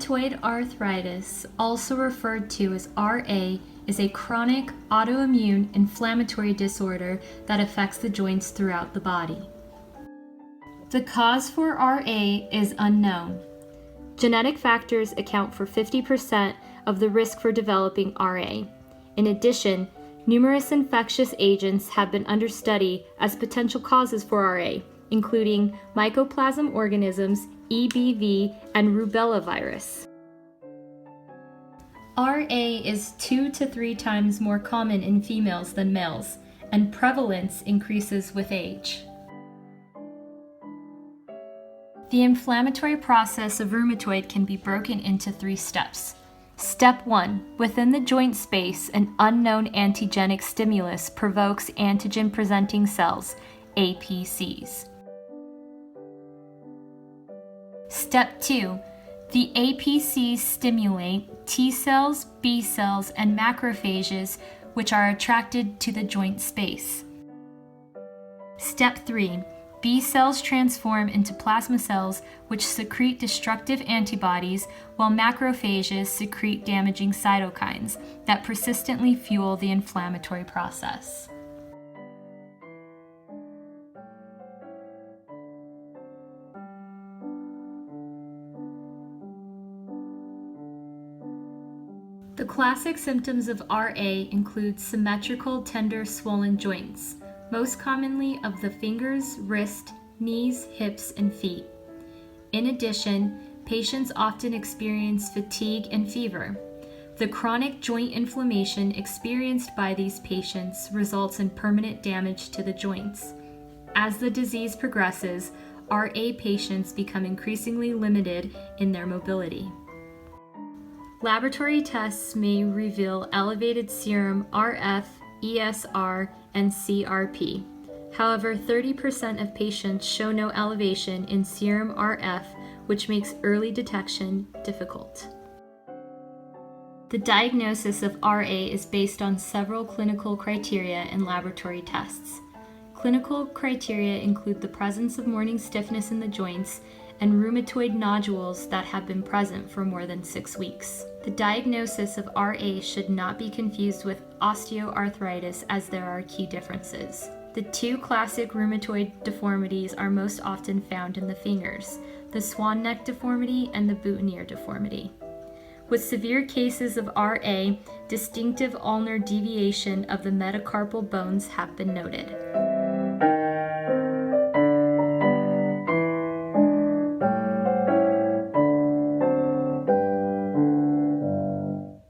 Rheumatoid arthritis, also referred to as RA, is a chronic autoimmune inflammatory disorder that affects the joints throughout the body. The cause for RA is unknown. Genetic factors account for 50% of the risk for developing RA. In addition, numerous infectious agents have been under study as potential causes for RA, including mycoplasma organisms, EBV, and rubella virus. RA is 2 to 3 times more common in females than males, and prevalence increases with age. The inflammatory process of rheumatoid can be broken into 3 steps. Step 1. Within the joint space, an unknown antigenic stimulus provokes antigen-presenting cells, APCs. Step 2. The APCs stimulate T cells, B cells, and macrophages, which are attracted to the joint space. Step 3. B cells transform into plasma cells, which secrete destructive antibodies, while macrophages secrete damaging cytokines that persistently fuel the inflammatory process. The classic symptoms of RA include symmetrical, tender, swollen joints, most commonly of the fingers, wrist, knees, hips, and feet. In addition, patients often experience fatigue and fever. The chronic joint inflammation experienced by these patients results in permanent damage to the joints. As the disease progresses, RA patients become increasingly limited in their mobility. Laboratory tests may reveal elevated serum RF, ESR, and CRP. However, 30% of patients show no elevation in serum RF, which makes early detection difficult. The diagnosis of RA is based on several clinical criteria and laboratory tests. Clinical criteria include the presence of morning stiffness in the joints and rheumatoid nodules that have been present for more than 6 weeks. The diagnosis of RA should not be confused with osteoarthritis, as there are key differences. The 2 classic rheumatoid deformities are most often found in the fingers, the swan neck deformity and the boutonniere deformity. With severe cases of RA, distinctive ulnar deviation of the metacarpal bones have been noted.